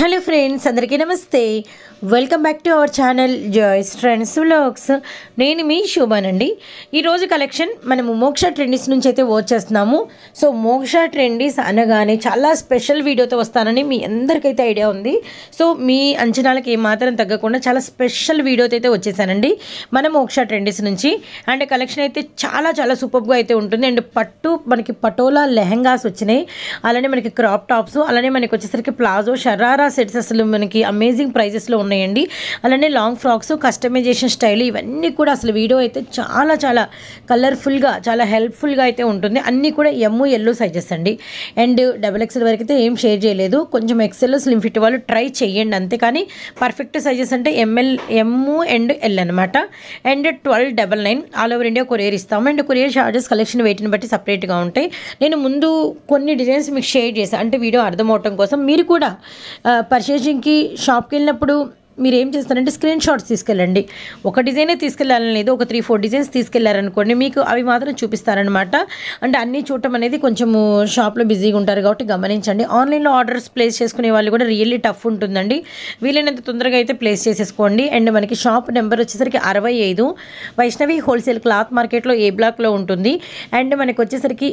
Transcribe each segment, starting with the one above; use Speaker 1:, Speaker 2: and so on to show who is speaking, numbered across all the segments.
Speaker 1: Hello friends, అందరికీ నమస్తే. Welcome back to our channel Joys Trends Vlogs. నేను మీ శోభానండి. ఈరోజు కలెక్షన్ మనము మోక్ష ట్రెండీస్ నుంచి అయితే వచ్చేస్తున్నాము. సో మోక్ష ట్రెండీస్ అనగానే చాలా స్పెషల్ వీడియోతో వస్తానని మీ అందరికైతే ఐడియా ఉంది. సో మీ అంచనాలకు ఏమాత్రం తగ్గకుండా చాలా స్పెషల్ వీడియోతో అయితే వచ్చేసానండి మన మోక్ష ట్రెండీస్ నుంచి. అండ్ కలెక్షన్ అయితే చాలా చాలా సూపర్గా అయితే ఉంటుంది. అండ్ మనకి పటోలా లెహంగాస్ వచ్చినాయి, అలానే మనకి క్రాప్ టాప్స్, అలానే మనకి వచ్చేసరికి ప్లాజో షరారా సెట్స్ అసలు మనకి అమేజింగ్ ప్రైజెస్లో ఉన్నాయండి. అలానే లాంగ్ ఫ్రాక్స్, కస్టమైజేషన్ స్టైల్, ఇవన్నీ కూడా అసలు వీడియో అయితే చాలా చాలా కలర్ఫుల్గా చాలా హెల్ప్ఫుల్గా అయితే ఉంటుంది. అన్నీ కూడా ఎల్ సైజెస్ అండి. అండ్ XXL వరకు అయితే ఏం షేర్ చేయలేదు. కొంచెం XL స్లిమ్ ఫిట్ వాళ్ళు ట్రై చేయండి, అంతేకాని పర్ఫెక్ట్ సైజెస్ అంటే ఎమ్ అండ్ ఎల్ అనమాట. And 1299 all over India courier ఇస్తాము. అండ్ కొరియర్ చార్జెస్ కలెక్షన్ వెయిట్ని బట్టి సపరేట్గా ఉంటాయి. నేను ముందు కొన్ని డిజైన్స్ మీకు షేర్ చేశాను, అంటే వీడియో అర్థమవటం కోసం. మీరు కూడా పర్చేసింగ్కి షాప్కి వెళ్ళినప్పుడు మీరు ఏం చేస్తారంటే స్క్రీన్ షాట్స్ తీసుకెళ్ళండి. ఒక డిజైనే తీసుకెళ్ళాలని లేదు, ఒక 3-4 డిజైన్స్ తీసుకెళ్లారనుకోండి, మీకు అవి మాత్రం చూపిస్తారనమాట. అంటే అన్నీ చూడటం అనేది కొంచెము షాప్లో బిజీగా ఉంటారు కాబట్టి గమనించండి. ఆన్లైన్లో ఆర్డర్స్ ప్లేస్ చేసుకునే వాళ్ళు కూడా రియల్లీ టఫ్ ఉంటుందండి. వీలైనంత తొందరగా అయితే ప్లేస్ చేసేసుకోండి. అండ్ మనకి షాప్ నెంబర్ వచ్చేసరికి 65 వైష్ణవి హోల్సేల్ క్లాత్ మార్కెట్లో ఏ బ్లాక్లో ఉంటుంది. అండ్ మనకి వచ్చేసరికి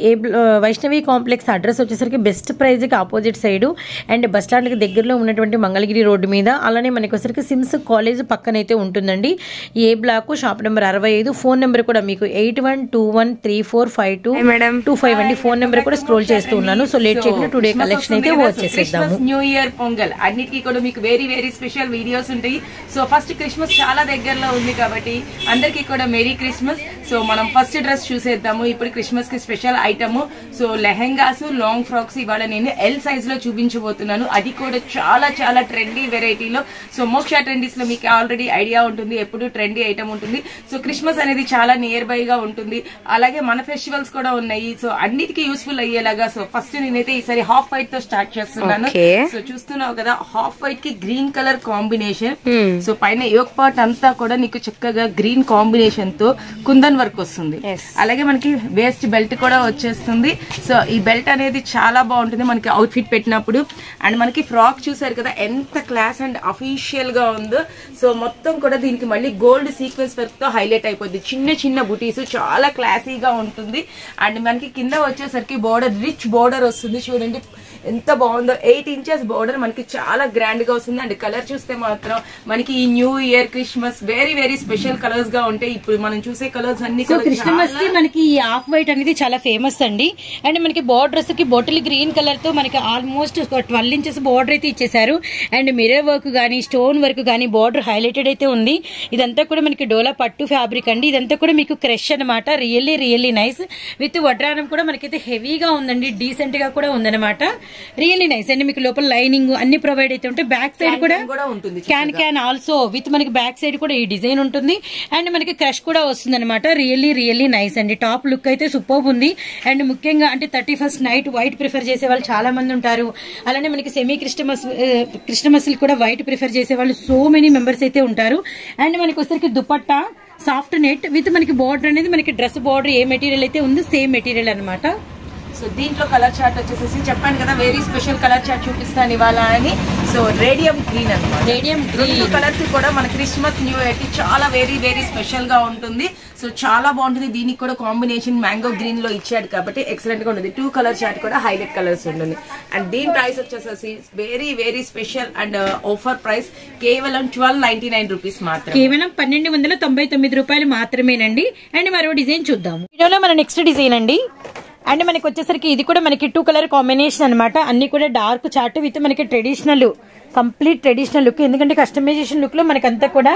Speaker 1: వైష్ణవి కాంప్లెక్స్ అడ్రస్ వచ్చేసరికి బెస్ట్ ప్రైజ్కి ఆపోజిట్ సైడు అండ్ బస్ స్టాండ్కి దగ్గరలో ఉన్నటువంటి మంగళగిరి రోడ్డు మీద. అలానే మనకి వచ్చేసరికి సిమ్స్ కాలేజ్ పక్కనైతే ఉంటుందండి. A block, shop number 65. Phone number కూడా మీకు 8121345225 అండి. ఫోన్ నెంబర్ కూడా స్క్రోల్ చేస్తూ ఉన్నాను. సో లేట్ చేయకుండా టుడే కలెక్షన్ అయితే వచ్చేసేద్దాము.
Speaker 2: న్యూ ఇయర్, పొంగల్ అన్నిటికీ కూడా మీకు వెరీ వెరీ స్పెషల్ వీడియోస్ ఉంటాయి. సో ఫస్ట్ క్రిస్మస్ చాలా దగ్గరలో ఉంది కాబట్టి అందరికీ కూడా మెరీ క్రిస్మస్. సో మనం ఫస్ట్ డ్రెస్ చూసేద్దాము. ఇప్పుడు క్రిస్మస్ కి special item. So lehengas, long frocks ఇవాళ నేను ఎల్ సైజ్ లో చూపించబోతున్నాను. అది కూడా చాలా చాలా ట్రెండీ వెరైటీలో. సో మోక్ష ట్రెండీస్ లో మీకు ఆల్రెడీ ఐడియా ఉంటుంది, ఎప్పుడు ట్రెండీ ఐటమ్ ఉంటుంది. సో క్రిస్మస్ అనేది చాలా నియర్ బై గా ఉంటుంది. అలాగే మన ఫెస్టివల్స్ కూడా ఉన్నాయి. సో అన్నిటికీ యూస్ఫుల్ అయ్యేలాగా. సో ఫస్ట్ నేనైతే ఈసారి హాఫ్ వైట్ తో స్టార్ట్ చేస్తున్నాను. సో చూస్తున్నావు కదా, హాఫ్ వైట్ కి గ్రీన్ కలర్ కాంబినేషన్. సో పైన యోక్ పార్ట్ అంతా కూడా నీకు చక్కగా గ్రీన్ కాంబినేషన్ తో కుందన్ వర్క్ వస్తుంది. అలాగే మనకి వేస్ట్ బెల్ట్ కూడా వచ్చేస్తుంది. సో ఈ బెల్ట్ అనేది చాలా బాగుంటుంది మనకి అవుట్ ఫిట్ పెట్టినప్పుడు. అండ్ మనకి ఫ్రాక్ చూసారు కదా ఎంత క్లాస్ అండ్ అఫీషియల్ గా ఉందో. సో మొత్తం కూడా దీనికి మళ్ళీ గోల్డ్ సీక్వెన్స్ వర్క్ తో హైలైట్ అయిపోద్ది. చిన్న చిన్న బుటీస్, చాలా క్లాసీగా ఉంటుంది. అండ్ మనకి కింద వచ్చేసరికి బోర్డర్, రిచ్ బోర్డర్ వస్తుంది. చూడండి ఎంత బాగుందో. 8 ఇంచెస్ బోర్డర్ మనకి చాలా గ్రాండ్ గా వస్తుంది. అండ్ కలర్ చూస్తే మాత్రం మనకి ఈ new year, Christmas very very special colours గా ఉంటాయి. ఇప్పుడు మనం చూసే కలర్స్ అన్ని
Speaker 1: క్రిస్మస్ కి మనకి ఈ హాఫ్ వైట్ అనేది చాలా ఫేమస్ అండి. అండ్ మనకి బోర్డర్స్ కి బాటిల్ గ్రీన్ కలర్ తో మనకి ఆల్మోస్ట్ 12 ఇంచెస్ బోర్డర్ అయితే ఇచ్చేసారు. అండ్ మిర్రర్ వర్క్ గానీ, స్టోన్ వర్క్ గానీ బోర్డర్ హైలైటెడ్ అయితే ఉంది. ఇదంతా కూడా మనకి డోలా పట్టు ఫ్యాబ్రిక్ అండి. ఇదంతా కూడా మీకు క్రష్ అనమాట. Really really nice. విత్ వడ్రానం కూడా మనకైతే హెవీగా ఉందండి, డీసెంట్ గా కూడా ఉందన్నమాట. Really nice. అండ్ మీకు లోపల లైనింగ్ అన్ని ప్రొవైడ్ అయితే ఉంటాయి. బ్యాక్ సైడ్ కూడా
Speaker 2: ఉంటుంది,
Speaker 1: క్యాన్ ఆల్సో విత్ మనకి బ్యాక్ సైడ్ కూడా ఈ డిజైన్ ఉంటుంది. అండ్ మనకి క్రష్ కూడా వస్తుంది అనమాట. రియల్లీ రియల్లీ నైస్ అండి. టాప్ లుక్ అయితే సూపర్ ఉంది. అండ్ ముఖ్యంగా అంటే 31st నైట్ వైట్ ప్రిఫర్ చేసే వాళ్ళు చాలా మంది ఉంటారు. అలానే మనకి సెమీ క్రిస్టమస్ కూడా వైట్ ప్రిఫర్ చేసే వాళ్ళు సో మెనీ మెంబర్స్ అయితే ఉంటారు. అండ్ మనకి వచ్చేసరికి దుపట్టా సాఫ్ట్ నెట్ విత్ మనకి బార్డర్ అనేది మనకి డ్రెస్ బార్డర్ ఏ మెటీరియల్ అయితే ఉందో సేమ్ మెటీరియల్ అనమాట.
Speaker 2: సో దీంట్లో కలర్ చార్ట్ వచ్చేసి చెప్పాను కదా, వెరీ స్పెషల్ కలర్ చార్ట్ చూపిస్తాను ఇవాళ అని. సో రేడియం గ్రీన్ అనమాట. రేడియం గ్రీన్ కలర్స్ కూడా మన క్రిస్మస్, న్యూ ఇయర్ కి చాలా వెరీ వెరీ స్పెషల్ గా ఉంటుంది. సో చాలా బాగుంటుంది. దీనికి కూడా కాంబినేషన్ మ్యాంగో గ్రీన్ లో ఇచ్చాడు కాబట్టి ఎక్సలెంట్ గా ఉంటుంది. 2 కలర్ చార్ట్ కూడా హైలైట్ కలర్స్ ఉంటుంది. అండ్ దీని ప్రైస్ వచ్చేసి very very special and offer price కేవలం 1299 రూపీస్ మాత్రం.
Speaker 1: కేవలం 1299 రూపాయలు మాత్రమేనండి. అండ్ మరో డిజైన్ చూద్దాము. వీడియోలో మన నెక్స్ట్ డిజైన్ అండి. అండ్ మనకి వచ్చేసరికి ఇది కూడా మనకి 2 కలర్ కాంబినేషన్ అనమాట. అన్ని కూడా డార్క్ చార్ట్ విత్ మనకి ట్రెడిషనల్, కంప్లీట్ ట్రెడిషనల్ లుక్. ఎందుకంటే కస్టమైజేషన్ లుక్ లో మనకంతా కూడా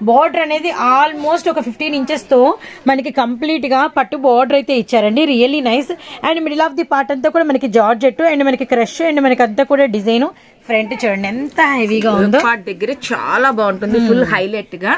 Speaker 1: బార్డర్ అనేది ఆల్మోస్ట్ ఒక 15 ఇంచెస్ తో మనకి కంప్లీట్ గా పట్టు బార్డర్ అయితే ఇచ్చారండి. Really nice. And middle of the part అంతా కూడా మనకి జార్జెట్ అండ్ మనకి క్రష్ అండ్ మనకి అంతా కూడా డిజైన్. ఫ్రంట్ చూడండి ఎంత హెవీగా ఉందో.
Speaker 2: పార్ట్ దగ్గర చాలా బాగుంటుంది, ఫుల్ హైలైట్ గా.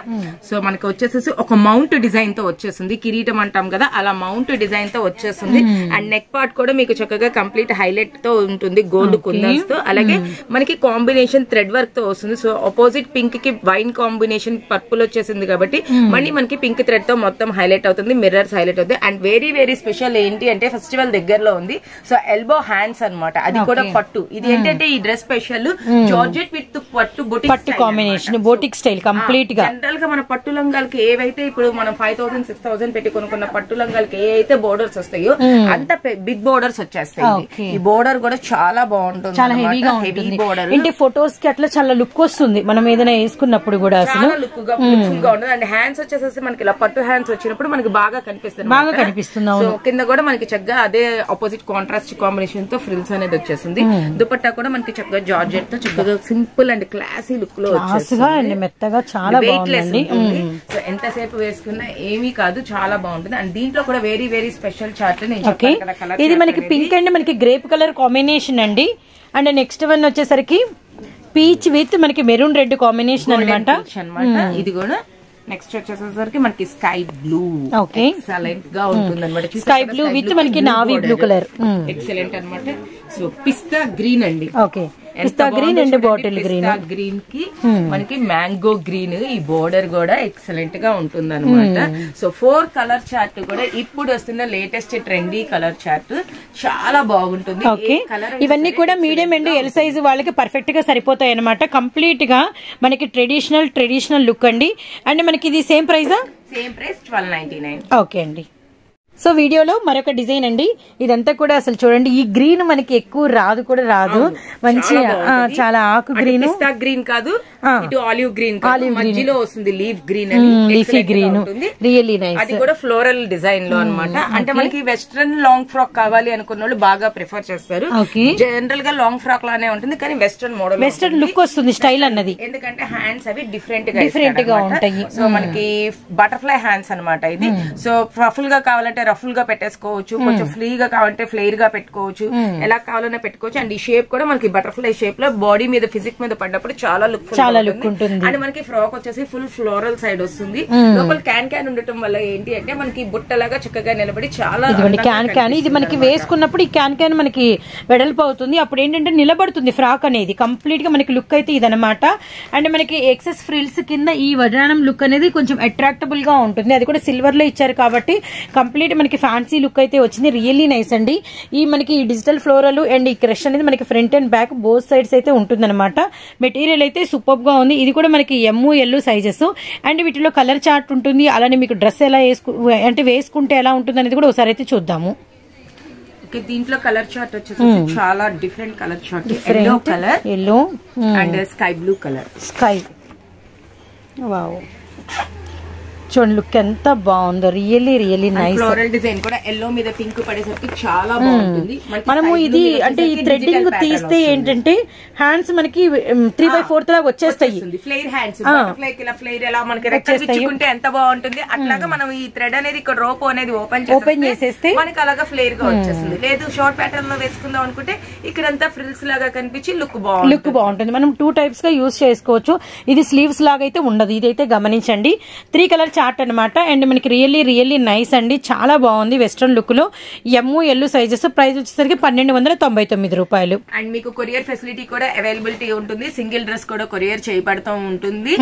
Speaker 2: సో మనకి వచ్చేసేసి ఒక మౌంట్ డిజైన్ తో వచ్చేస్తుంది. కిరీటం అంటాం కదా, అలా మౌంట్ డిజైన్ తో వచ్చేస్తుంది. అండ్ నెక్ పార్ట్ కూడా మీకు చక్కగా కంప్లీట్ హైలైట్ తో ఉంటుంది, గోల్డ్ కుందన్స్ తో. అలాగే మనకి కాంబినేషన్ థ్రెడ్ వర్క్ తో వస్తుంది. సో ఆపోజిట్ పింక్ కి వైన్ కాంబినేషన్ పర్పుల్ వచ్చేసింది కాబట్టి మళ్ళీ మనకి పింక్ థ్రెడ్ తో మొత్తం హైలైట్ అవుతుంది, మిర్రర్స్ హైలైట్ అవుతుంది. అండ్ వెరీ వెరీ స్పెషల్ ఏంటి అంటే ఫెస్టివల్ దగ్గరలో ఉంది. సో ఎల్బో హ్యాండ్స్ అన్నమాట, అది కూడా పట్టు. ఇది ఏంటంటే ఈ డ్రెస్ స్పెషల్ జార్జెట్ విత్ పట్టు boutique
Speaker 1: combination, boutique style complete గా.
Speaker 2: జనరల్ గా మన పట్టు లంగాలకి ఏవైతే ఇప్పుడు మనం 5,000 6,000 పెట్టి కొనుక్కున్న పట్టు లంగాలకి ఏవైతే బోర్డర్స్ వస్తాయో అంత బిగ్ బోర్డర్స్ వచ్చేస్తాయి. ఈ బోర్డర్ కూడా చాలా బాగుంటుంది,
Speaker 1: చాలా హెవీగా ఉంటుంది. అంటే ఫొటోస్ కి అట్లా చాలా లుక్ వస్తుంది మనం ఏదైనా వేసుకున్నప్పుడు కూడా, అసలు
Speaker 2: లుక్ గా ఉంటుంది. అండ్ హ్యాండ్స్ వచ్చేసేసి మనకి ఇలా పట్టు హ్యాండ్స్ వచ్చినప్పుడు మనకి బాగా కనిపిస్తుంది,
Speaker 1: బాగా కనిపిస్తుంది.
Speaker 2: సో కింద కూడా మనకి చక్కగా అదే ఆపోజిట్ కాంట్రాస్ట్ కాంబినేషన్ తో ఫ్రిల్స్ అనేది వచ్చేసింది. దుపట్టా కూడా మనకి చక్కగా జార్జెట్ తో చక్కగా సింపుల్ అండ్ క్లాసీ లుక్ లో
Speaker 1: వచ్చేస్తుంది, మెత్తగా చాలా బాగుంటుంది.
Speaker 2: సో ఎంతసేపు వేసుకున్నా ఏమీ కాదు, చాలా బాగుంటుంది. అండ్ దీంట్లో కూడా వెరీ వెరీ స్పెషల్ చార్ట్.
Speaker 1: ఇది మనకి పింక్ అండ్ మనకి గ్రేప్ కలర్ కాంబినేషన్ అండి. అండ్ నెక్స్ట్ వన్ వచ్చేసరికి పీచ్ విత్ మనకి మెరూన్ రెడ్ కాంబినేషన్ అన్నమాట.
Speaker 2: ఇది కూడా నెక్స్ట్ వచ్చేసరికి మనకి స్కై బ్లూ.
Speaker 1: ఓకే,
Speaker 2: ఎక్సలెంట్ గా ఉంటుంది అనమాట.
Speaker 1: స్కై బ్లూ విత్ మనకి నావీ బ్లూ కలర్,
Speaker 2: ఎక్సలెంట్ అనమాట. సో పిస్తా గ్రీన్ అండి.
Speaker 1: Okay, pista green and bottle green.
Speaker 2: Green కి మనకి మ్యాంగో గ్రీన్, ఈ బోర్డర్ కూడా ఎక్సలెంట్ గా ఉంటుంది అనమాట. సో 4 కలర్ చార్ట్ కూడా ఇప్పుడు వస్తున్న లేటెస్ట్ ట్రెండీ కలర్ చార్ట్, చాలా బాగుంటుంది.
Speaker 1: ఇవన్నీ కూడా మీడియం అండ్ ఎల్ సైజ్ వాళ్ళకి పర్ఫెక్ట్ గా సరిపోతాయి అనమాట. కంప్లీట్ గా మనకి ట్రెడిషనల్ లుక్ అండి. అండ్ మనకి ఇది సేమ్ ప్రైజా?
Speaker 2: Same price 1299.
Speaker 1: ఓకే అండి. సో వీడియోలో మరొక డిజైన్ అండి. ఇదంతా కూడా అసలు చూడండి, ఈ గ్రీన్ మనకి ఎక్కువ రాదు కూడా రాదు, మంచి చాలా ఆకు గ్రీన్,
Speaker 2: గ్రీన్ కాదు, ఇటు ఆలివ్ గ్రీన్, మధ్యలో వస్తుంది leaf green,
Speaker 1: leafy green, really nice.
Speaker 2: అది కూడా ఫ్లోరల్ డిజైన్ లో అన్నమాట. అంటే మనకి వెస్ట్రన్ లాంగ్ ఫ్రాక్ కావాలి అనుకున్న వాళ్ళు బాగా ప్రిఫర్ చేస్తారు. జనరల్ గా లాంగ్ ఫ్రాక్ లానే ఉంటుంది, కానీ వెస్ట్రన్ మోడల్,
Speaker 1: వెస్ట్రన్ లుక్ వస్తుంది స్టైల్ అన్నది.
Speaker 2: ఎందుకంటే హ్యాండ్స్ అవి డిఫరెంట్ గా ఉంటాయి. సో మనకి బటర్ఫ్లై హ్యాండ్స్ అన్నమాట ఇది. సో రఫుల్ గా కావాలంటే రఫుల్ గా పెట్టేసుకోవచ్చు, కొంచెం ఫ్రీగా కావాలంటే ఫ్లేర్ గా పెట్టుకోవచ్చు, ఎలా కావాలన్నా పెట్టుకోవచ్చు. అండ్ ఈ షేప్ కూడా మనకి బటర్ఫ్లై షేప్ లో బాడీ మీద ఫిజిక్ మీద పడ్డప్పుడు చాలా లుక్ ఉంటుంది. అండ్ మనకి ఫ్రాక్ వచ్చేసి ఫుల్ ఫ్లోరల్ సైడ్ వస్తుంది. లోపల క్యాన్ ఉండటం వల్ల ఏంటి అంటే మనకి బుట్టలాగా చక్కగా నిలబడి చాలా
Speaker 1: క్యాన్ ఇది మనకి వేసుకున్నప్పుడు ఈ క్యాన్ మనకి వెడల్పు అవుతుంది. అప్పుడు ఏంటంటే నిలబడుతుంది ఫ్రాక్ అనేది. కంప్లీట్ గా మనకి లుక్ అయితే ఇదనమాట. అండ్ మనకి ఎక్సెస్ ఫ్రిల్స్ కింద ఈ వడ్రానం లుక్ అనేది కొంచెం అట్రాక్టబుల్ గా ఉంటుంది. అది కూడా సిల్వర్ లో ఇచ్చారు కాబట్టి కంప్లీట్ మనకి ఫ్యాన్సీ లుక్ అయితే వచ్చింది, రియల్లీ నైస్ అండి. ఈ మనకి డిజిటల్ ఫ్లోరల్ అండ్ ఈ క్రష్ అనేది మనకి front and back both sides అయితే ఉంటుందన్నమాట. మెటీరియల్ అయితే సూపర్ గా ఉంది. ఇది కూడా మనకి ML సైజెస్. అండ్ వీటిలో కలర్ చార్ట్ ఉంటుంది. అలానే మీకు డ్రెస్ ఎలా వేసుకుంటే ఎలా ఉంటుంది అనేది కూడా ఒకసారి అయితే చూద్దాము.
Speaker 2: దీంట్లో కలర్ చార్ట్ వచ్చేసి చాలా different colour chart, yellow colour,
Speaker 1: yellow
Speaker 2: and sky blue colour.
Speaker 1: Wow, చూడండి లుక్ ఎంత బాగుందో, రియల్లీ నైస్.
Speaker 2: ఫ్లోరల్ డిజైన్ కూడా ఎల్లో మీద పింక్ పడేసరికి చాలా బాగుంటుంది.
Speaker 1: మనము ఇది అంటే ఈ థ్రెడ్డింగ్ తీస్తే ఏంటంటే హ్యాండ్స్ మనకి 3/4 లాగా వచ్చేస్తాయి.
Speaker 2: ఫ్లేర్ హ్యాండ్స్, బటర్ఫ్లై ఫ్లేర్ ఎలా మనకి రెక్కించుకుంటే ఎంత బాగుంటుంది అట్లాగా మనం ఈ థ్రెడ్ అనేది ఇక్కడ రోప్ అనేది ఓపెన్ చేసేస్తే మనకి అలాగా ఫ్లేర్ గా వచ్చేస్తుంది. లేదు షార్ట్ ప్యాటర్న్ లో వేసుకుందాం అనుకుంటే ఇక్కడంతా ఫ్రిల్స్ లాగా కనిపించి లుక్ బాగుంటుంది. మనం 2 టైప్స్ గా యూజ్ చేసుకోవచ్చు. ఇది స్లీవ్స్ లాగా అయితే ఉండదు, ఇదైతే గమనించండి. 3 కలర్ చార్ట్ అనమాట. అండ్ మనకి రియల్లీ నైస్ అండి, చాలా బాగుంది వెస్ట్రన్ లుక్ లో. ML sizes. ప్రైస్ వచ్చేసరికి 1299 రూపాయలు. అండ్ మీకు కొరియర్ ఫెసిలిటీ కూడా అవైలబిలిటీ ఉంటుంది. సింగిల్ డ్రెస్ కూడా కొరియర్ చేయబడుతూ ఉంటుంది.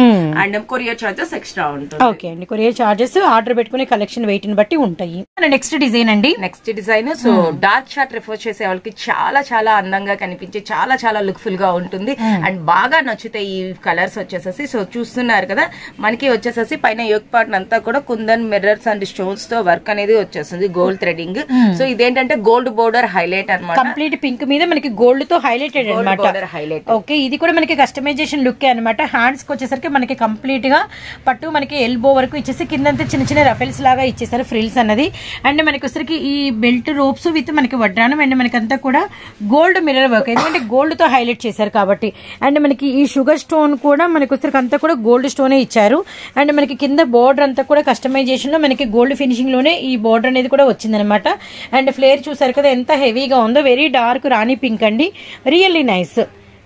Speaker 2: అండ్ కొరియర్ చార్జెస్ ఎక్స్ట్రా ఉంటుంది.
Speaker 1: ఓకే అండి, కొరియర్ చార్జెస్ ఆర్డర్ పెట్టుకునే కలెక్షన్ వెయిట్ ని బట్టి ఉంటాయి. నెక్స్ట్ డిజైన్ అండి.
Speaker 2: Next design so dark chart refer చేసే వాళ్ళకి చాలా అందంగా కనిపించే చాలా లుక్ఫుల్ గా ఉంటుంది. అండ్ బాగా నచ్చుతాయి ఈ కలర్స్ వచ్చేసేసి. సో చూస్తున్నారు కదా, మనకి వచ్చేసేసి పైన యోక్ పార్ట్ అంతా కూడా కుందన్ మిర్రర్స్ అండ్ స్టోన్స్ తో వర్క్ అనేది వచ్చేస్తుంది, గోల్డ్ థ్రెడింగ్. సో ఇదేంటంటే గోల్డ్ బోర్డర్ హైలైట్ అన్నమాట.
Speaker 1: కంప్లీట్ పింక్ మీద మనకి గోల్డ్ తో హైలైటెడ్ అన్నమాట. ఓకే, ఇది కూడా మనకి కస్టమైజేషన్ లుక్ అన్నమాట. హ్యాండ్స్ కి వచ్చేసరికి మనకి కంప్లీట్ గా పట్టు మనకి ఎల్బో వరకు ఇచ్చేసి కిందంతా చిన్న రఫెల్స్ లాగా ఇచ్చేసారు ఫ్రిల్స్ అన్నది. అండ్ మనకి వచ్చేసరికి ఈ బెల్ట్ రోప్స్ విత్ మనకి వడ్రానం అండ్ మనకి అంతా కూడా గోల్డ్ మిర్రర్ వర్క్, ఎందుకంటే గోల్డ్ తో హైలైట్ చేశారు కాబట్టి. అండ్ మనకి ఈ షుగర్ స్టోన్ కూడా మనకి వచ్చేసరికి అంతా కూడా గోల్డ్ స్టోనే ఇచ్చారు. అండ్ మనకి కింద బోర్డర్ అంతా కూడా కస్టమైజేషన్ లో మనకి గోల్డ్ ఫినిషింగ్ లోనే ఈ బోర్డర్ అనేది కూడా వచ్చిందనమాట. అండ్ ఫ్లేర్ చూసారు కదా ఎంత హెవీగా ఉందో, వెరీ డార్క్ రాణి పింక్ అండి, రియల్లీ నైస్.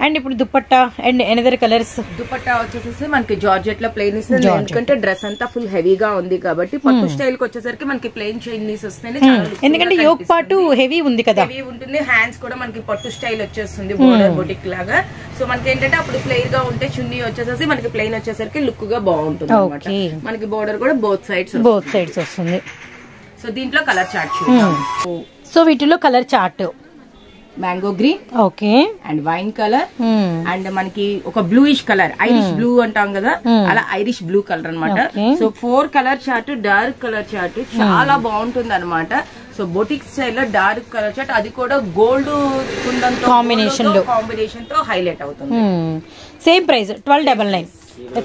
Speaker 1: అండ్ ఇప్పుడు dupatta and another colours.
Speaker 2: Dupatta వచ్చేసి మనకి జార్జెట్ లో ప్లెయిన్ ఇస్తుంది, ఎందుకంటే డ్రెస్ అంతా ఫుల్ హెవీగా ఉంది కాబట్టి. పట్టు స్టైల్ కి వచ్చేసరికి మనకి ప్లెయిన్ చైనీస్ వస్తాయి,
Speaker 1: ఎందుకంటే యోక్ పాటు హెవీ ఉంది కదా,
Speaker 2: హెవీ ఉంటుంది. హ్యాండ్స్ కూడా మనకి పట్టు స్టైల్ వచ్చేస్తుంది బోర్డర్ బొటిక్ లాగా. సో మనకి ఏంటంటే అప్పుడు ప్లెయిన్ గా ఉంటే చున్నీ వచ్చేసి మనకి ప్లెయిన్ వచ్చేసరికి లుక్ గా బాగుంటుంది అనమాట. మనకి బోర్డర్ కూడా బోత్ సైడ్స్
Speaker 1: వస్తుంది.
Speaker 2: సో దీంట్లో కలర్ చార్ట్ చూద్దాం.
Speaker 1: సో వీటిలో colour chart
Speaker 2: mango green,
Speaker 1: okay,
Speaker 2: and wine colour, and మనకి ఒక బ్లూయిష్ కలర్, ఐరిష్ బ్లూ అంటాం కదా, అలా ఐరిష్ బ్లూ కలర్ అనమాట. So 4 colour chart, dark colour chart చాలా బాగుంటుంది అనమాట. సో బొటిక్ స్టైల్ లో డార్క్ కలర్ చార్ట్, అది కూడా గోల్డ్ కాంబినేషన్ తో హైలైట్ అవుతుంది.
Speaker 1: Same price 1299.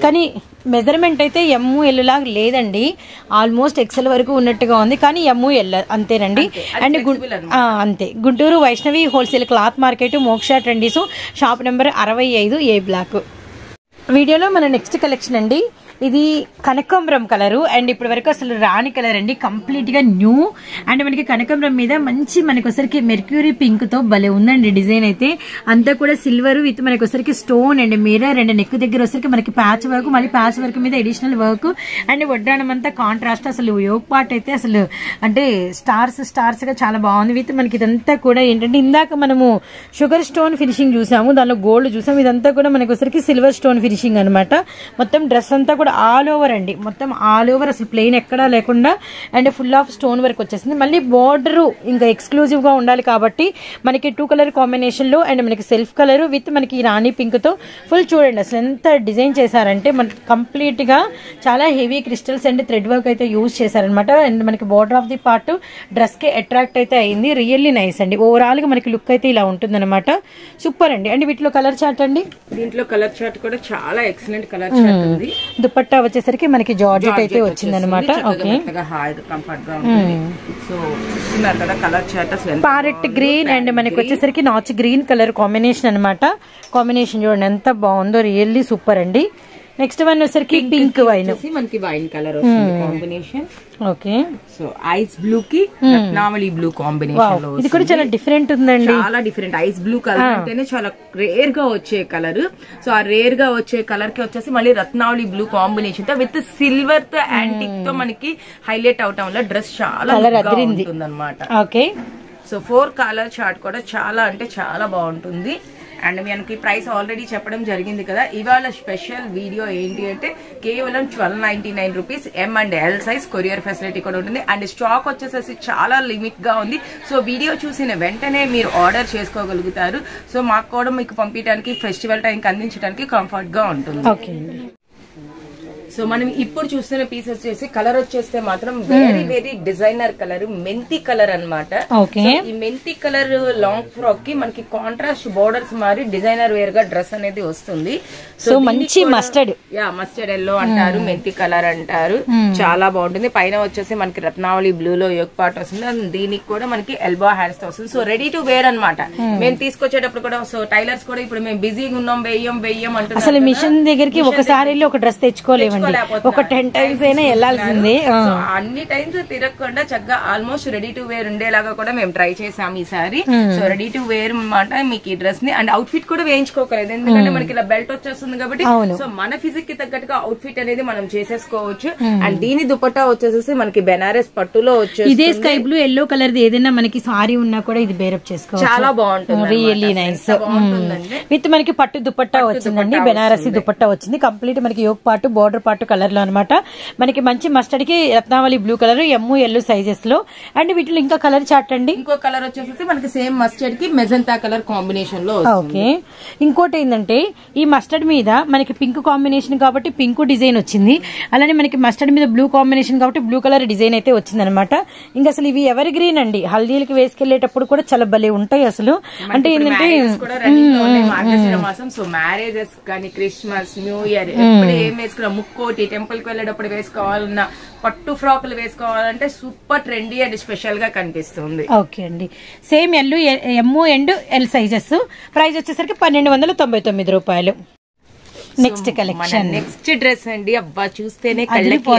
Speaker 1: కానీ మెజర్మెంట్ అయితే ML లాగా లేదండి, ఆల్మోస్ట్ XL వరకు ఉన్నట్టుగా ఉంది, కానీ ML అంతేనండి. అండ్ అంతే. Guntur Vaishnavi wholesale cloth market, మోక్ష ట్రెండీస్, షాప్ నెంబర్ 65, A బ్లాక్. వీడియోలో మన నెక్స్ట్ కలెక్షన్ అండి, ఇది కనకాంబరం కలరు. అండ్ ఇప్పటి వరకు అసలు రాని కలర్ అండి, కంప్లీట్ గా న్యూ. అండ్ మనకి కనకాంబరం మీద మంచి మనకి ఒకసారికి మెర్క్యూరీ పింక్ తో భలే ఉందండి డిజైన్ అయితే. అంతా కూడా సిల్వర్ విత్ మనకి ఒకసారికి stone and mirror and neck దగ్గర వచ్చరికి మనకి ప్యాచ్ వర్క్, మళ్ళీ ప్యాచ్ వర్క్ మీద ఎడిషనల్ వర్క్ అండ్ వడ్డానం అంతా కాంట్రాస్ట్. అసలు యోగ్ పార్ట్ అయితే అసలు అంటే స్టార్స్ గా చాలా బాగుంది. విత్ మనకి ఇదంతా కూడా ఏంటంటే ఇందాక మనము షుగర్ స్టోన్ ఫినిషింగ్ చూసాము, దానిలో గోల్డ్ చూసాము, ఇదంతా కూడా మనకి ఒకసారికి సిల్వర్ స్టోన్ ఫినిషింగ్ అనమాట. మొత్తం డ్రెస్ అంతా కూడా ఆల్ ఓవర్ అండి, మొత్తం ఆల్ ఓవర్ అసలు ప్లెయిన్ ఎక్కడా లేకుండా and full of stone work వచ్చేసింది. మళ్ళీ బోర్డర్ ఇంకా ఎక్స్క్లూజివ్ గా ఉండాలి కాబట్టి మనకి 2 కలర్ కాంబినేషన్ లో అండ్ మనకి సెల్ఫ్ కలర్ విత్ మనకి రాణి పింక్ తో ఫుల్ చూడండి అసలు ఎంత డిజైన్ చేశారంటే మనకి కంప్లీట్ గా చాలా heavy crystals and thread work అయితే యూజ్ చేశారనమాట. అండ్ మనకి border of the part dress కి అట్రాక్ట్ అయితే అయింది, రియల్లీ నైస్ అండి. ఓవరాల్ గా మనకి లుక్ అయితే ఇలా ఉంటుంది అనమాట, సూపర్ అండి. అండ్ వీటిలో కలర్ చార్ట్ అండి,
Speaker 2: దీంట్లో కలర్ చార్ట్ కూడా చాలా ఎక్సలెంట్ కలర్ చార్ట్ ఉంది.
Speaker 1: దుపట్టా వచ్చేసరికి మనకి జార్జెట్ అయితే వచ్చింది అనమాట. ఓకే, ప్యారెట్ గ్రీన్ అండ్ మనకి వచ్చేసరికి నాచ్ గ్రీన్ కలర్ కాంబినేషన్ అనమాట. కాంబినేషన్ చూడండి ఎంత బాగుందో, రియల్లీ సూపర్ అండి. నెక్స్ట్ వన్ వచ్చేసరికి పింక్ వైన్,
Speaker 2: మనకి వైన్ కలర్ వస్తుంది combination.
Speaker 1: Okay,
Speaker 2: so ice blue కి రత్నావళి బ్లూ కాంబినేషన్ లో
Speaker 1: ఇది కూడా చాలా డిఫరెంట్ ఉందండి,
Speaker 2: చాలా డిఫరెంట్. ఐస్ బ్లూ కలర్ అంటేనే చాలా రేర్ గా వచ్చే కలర్. సో ఆ రేర్ గా వచ్చే కలర్ కి వచ్చేసి మళ్ళీ రత్నావళి బ్లూ కాంబినేషన్ తో విత్ సిల్వర్ తో యాంటిక్ తో మనకి హైలైట్ అవటం వల్ల డ్రెస్ చాలా ఉంటుంది అనమాట.
Speaker 1: ఓకే,
Speaker 2: సో 4 కలర్ చార్ట్ కూడా చాలా అంటే చాలా బాగుంటుంది. అండ్ మనకి ప్రైస్ ఆల్రెడీ చెప్పడం జరిగింది కదా. ఇవాళ స్పెషల్ వీడియో ఏంటి అంటే కేవలం 1299 rupees, M&L size, courier facility కూడా ఉంటుంది. అండ్ స్టాక్ వచ్చేసేసి చాలా లిమిట్ గా ఉంది. సో వీడియో చూసిన వెంటనే మీరు ఆర్డర్ చేసుకోగలుగుతారు. సో మాకు కూడా మీకు పంపించడానికి ఫెస్టివల్ టైంకి అందించడానికి కంఫర్ట్ గా ఉంటుంది. సో మనం ఇప్పుడు చూస్తున్న పీస్ వచ్చేసి కలర్ వచ్చేస్తే మాత్రం వెరీ వెరీ డిజైనర్ కలర్, మెంతి కలర్ అనమాట. ఈ మెంతి కలర్ లాంగ్ ఫ్రాక్ కి మనకి కాంట్రాస్ట్ బోర్డర్స్ మారి డిజైనర్ వేర్ గా డ్రెస్ అనేది వస్తుంది.
Speaker 1: సో మంచి మస్టర్డ్
Speaker 2: ఎల్లో అంటారు, మెంతి కలర్ అంటారు, చాలా బాగుంటుంది. పైన వచ్చేసి మనకి రత్నావళి బ్లూ లో యోగ్ పార్ట్ వస్తుంది, దీనికి కూడా మనకి ఎల్బో హ్యాండ్స్ తో వస్తుంది. సో రెడీ టు వేర్ అనమాట. మేము తీసుకొచ్చేటప్పుడు కూడా సో టైలర్స్ కూడా ఇప్పుడు మేము బిజీగా ఉన్నాం, వెయ్యం అంటున్నారు.
Speaker 1: అసలు మిషన్ దగ్గరికి ఒకసారి ఒక డ్రెస్ తెచ్చుకోలేము, ఒక 10 టైమ్స్ అయినా వెళ్ళాల్సిందే.
Speaker 2: అన్ని టైమ్స్ తిరగకుండా చక్కగా ఆల్మోస్ట్ రెడీ టు వేర్ ఉండేలాగా కూడా మేము ట్రై చేసాం ఈసారి. సో రెడీ టు వేర్ అనమాట మీకు ఈ డ్రెస్ ని. అండ్ అవుట్ ఫిట్ కూడా వేయించుకోకలేదు, ఎందుకంటే మనకి ఇలా బెల్ట్ వచ్చేస్తుంది కాబట్టి. సో మన ఫిజిక్ కి తగ్గట్టుగా అవుట్ ఫిట్ అనేది మనం చేసేసుకోవచ్చు. అండ్ దీని దుపట్టా వచ్చేసి మనకి బెనారస్ పట్టులో వచ్చేసి
Speaker 1: ఇదే స్కై బ్లూ ఎల్లో కలర్ ఏదైనా మనకి సారీ ఉన్నా కూడా ఇది బేరప్ చేసుకోవచ్చు,
Speaker 2: చాలా బాగుంటుంది,
Speaker 1: రియల్లీ నైస్. విత్ మనకి పట్టు దుపట్టా వచ్చిందండి, బెనారసి దుపట్టా వచ్చింది. కంప్లీట్ మనకి yoke part border part colour లో అనమాట. మనకి మంచి మస్టర్డ్ కి రత్నావళి బ్లూ కలర్, ML సైజెస్ లో. అండ్ వీటిలో ఇంకా కలర్ చార్ట్ అండి,
Speaker 2: ఇంకో కలర్ వచ్చేసి మనకి సేమ్ మస్టర్డ్ కి మెజంతా కలర్ కాంబినేషన్ లో.
Speaker 1: ఓకే, ఇంకోటి ఏంటంటే ఈ మస్టర్డ్ మీద మనకి పింక్ కాంబినేషన్ కాబట్టి పింక్ డిజైన్ వచ్చింది, అలానే మనకి మస్టర్డ్ మీద బ్లూ కాంబినేషన్ కాబట్టి బ్లూ కలర్ డిజైన్ అయితే వచ్చింది అనమాట. ఇంకా అసలు ఇవి ఎవర్ గ్రీన్ అండి, హల్దీలకి వేసుకెళ్లేటప్పుడు కూడా చాలా భలే ఉంటాయి అసలు. అంటే ఏంటంటే
Speaker 2: సో మ్యారేజెస్ కానీ క్రిస్మస్ న్యూ ఇయర్ ఎప్పుడు ఏం వేసుకున్నా, ముక్కోటి టెంపుల్ కి వెళ్ళేటప్పుడు వేసుకోవాలన్నా, పట్టు ఫ్రాక్లు వేసుకోవాలంటే సూపర్ ట్రెండీ అండ్ స్పెషల్ గా కనిపిస్తుంది.
Speaker 1: ఓకే అండి, సేమ్ ML సైజెస్. ప్రైస్ వచ్చేసరికి 1299 రూపాయలు. నెక్స్ట్ కలెక్షన్
Speaker 2: నెక్స్ట్ డ్రెస్ అండి. అబ్బా చూస్తేనే కళ్ళకి